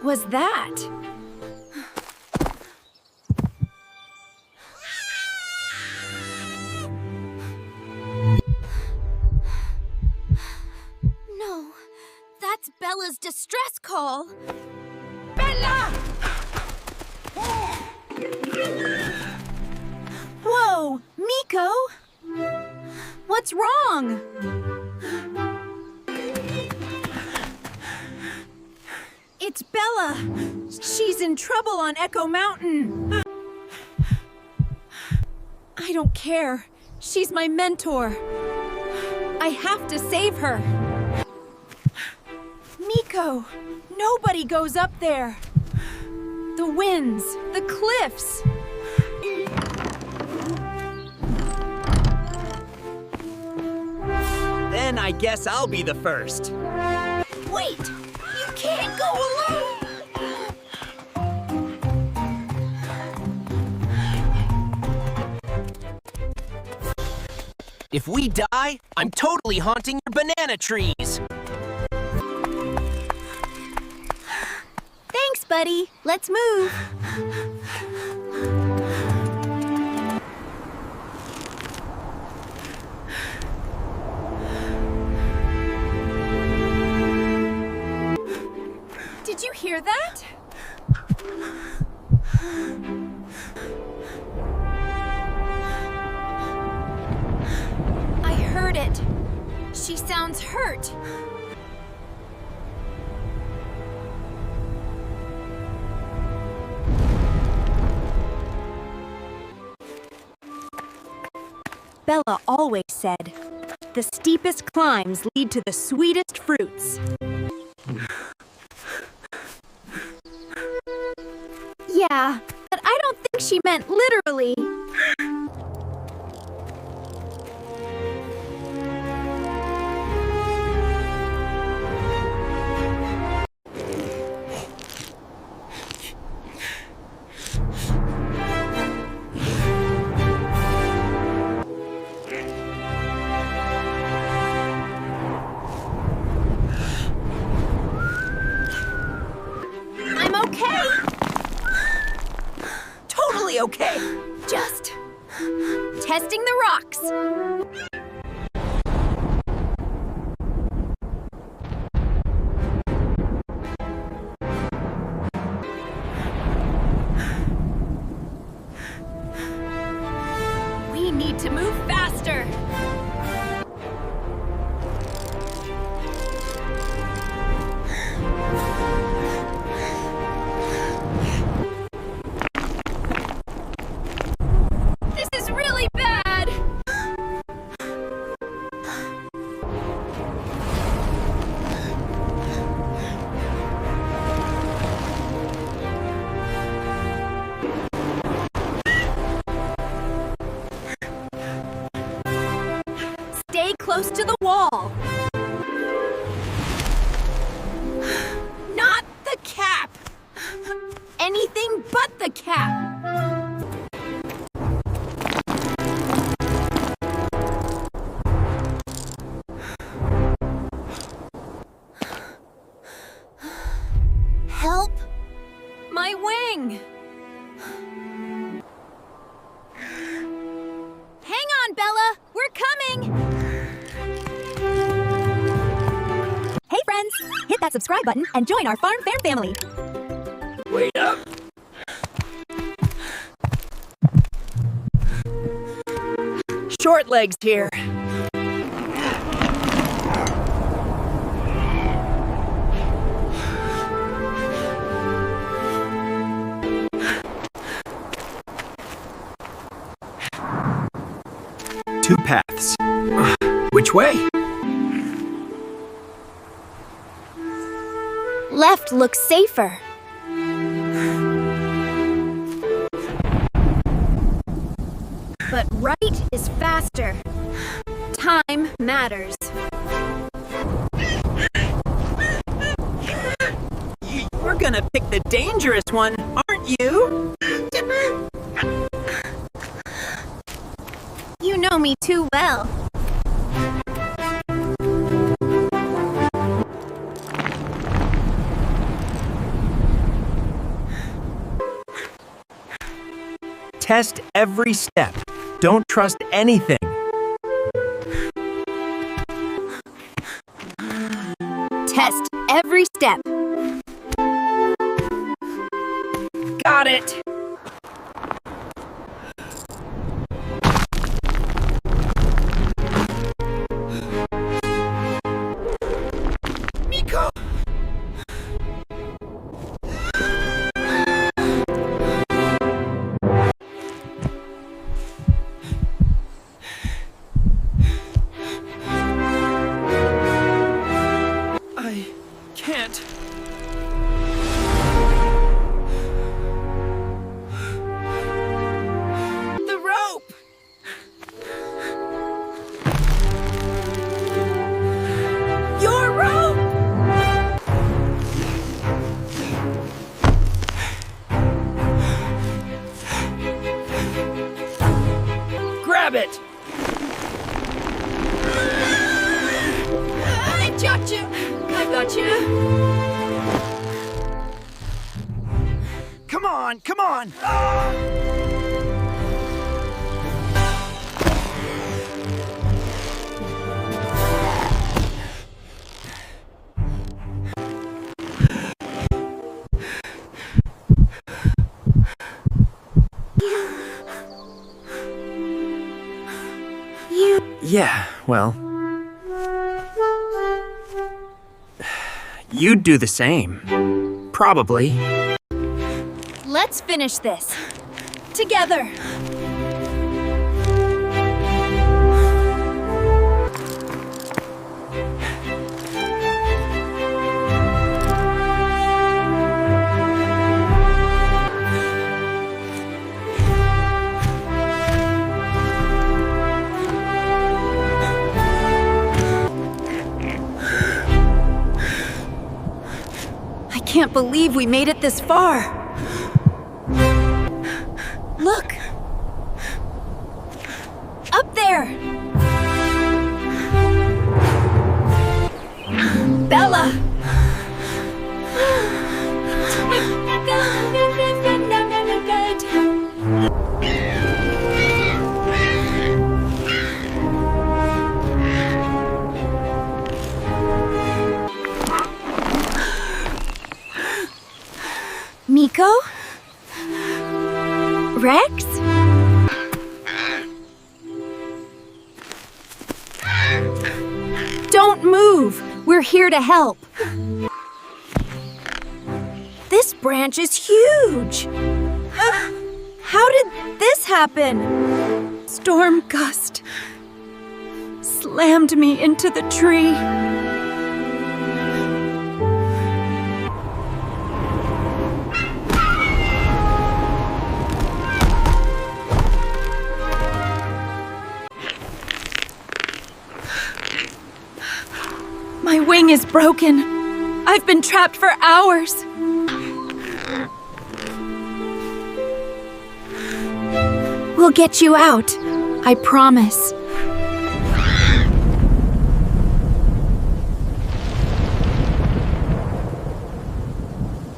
was that? No, that's Bella's distress call. Bella! Whoa, Miko! What's wrong? It's Bella! She's in trouble on Echo Mountain! I don't care. She's my mentor. I have to save her. Miko, nobody goes up there. The winds, the cliffs. Then I guess I'll be the first. Wait! You can't go alone! If we die, I'm totally haunting your banana trees. Thanks, buddy. Let's move. Did you hear that? I heard it. She sounds hurt. Bella always said, the steepest climbs lead to the sweetest fruits. Yeah, but I don't think she meant literally. I'm okay. Totally okay. Just testing the rocks. We need to move faster. This is really bad. Stay close to the wall. Not the cap. Anything but the cap. Help? My wing. Hang on, Bella. We're coming. Hey friends, hit that subscribe button and join our Farm Fair family. Wait up. Short legs here. Two paths. Which way? Left looks safer. But right is faster. Time matters. You're gonna pick the dangerous one, aren't you? You know me too well. Test every step. Don't trust anything. Test every step. Got it! Miko! I can't. The rope! Your rope! Grab it! I got you. I got you. Come on, come on! Yeah, well... You'd do the same. Probably. Let's finish this. Together. I can't believe we made it this far. Look! Up there! Bella! Miko? Rex? Don't move! We're here to help. This branch is huge! How did this happen? Storm gust slammed me into the tree. My wing is broken. I've been trapped for hours. We'll get you out. I promise.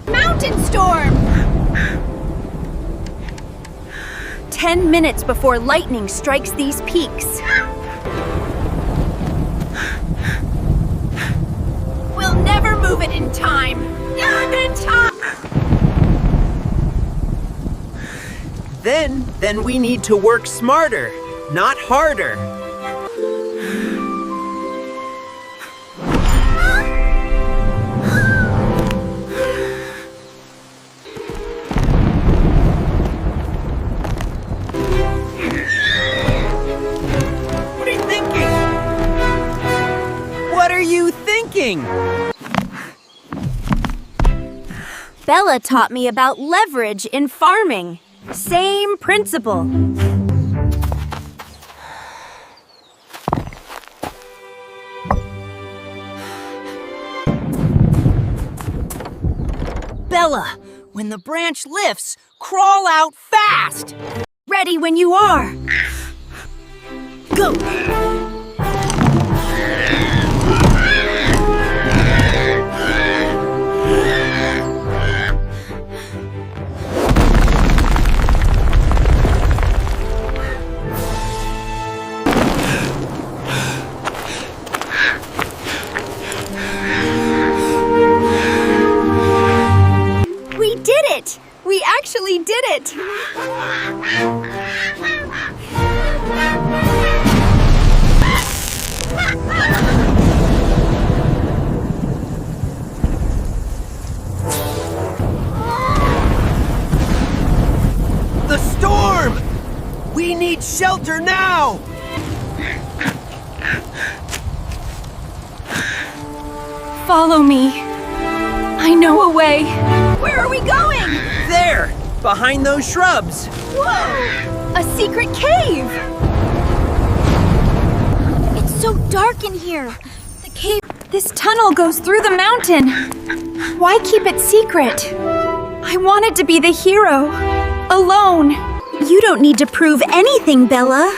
Mountain storm! 10 minutes before lightning strikes these peaks. We'll never move it in time. Not in time. Then we need to work smarter, not harder. What are you thinking? What are you thinking? Bella taught me about leverage in farming. Same principle. Bella, when the branch lifts, crawl out fast! Ready when you are. Go! did it! We actually did it! The storm! We need shelter now! Follow me. I know a way. Where are we going? There! Behind those shrubs! Whoa! A secret cave! It's so dark in here. The cave... This tunnel goes through the mountain. Why keep it secret? I wanted to be the hero. Alone. You don't need to prove anything, Bella.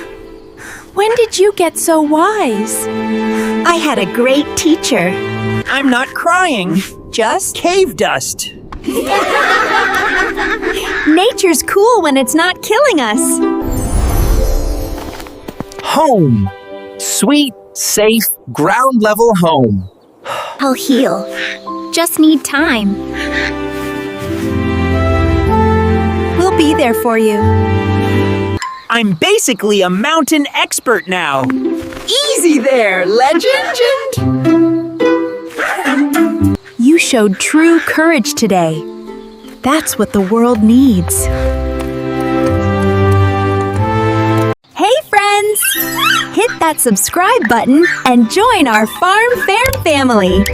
When did you get so wise? I had a great teacher. I'm not crying, just cave dust. Nature's cool when it's not killing us. Home. Sweet, safe, ground level home. I'll heal. Just need time. We'll be there for you. I'm basically a mountain expert now. Easy there, legend! You showed true courage today. That's what the world needs. Hey friends! Hit that subscribe button and join our Farm Fair family.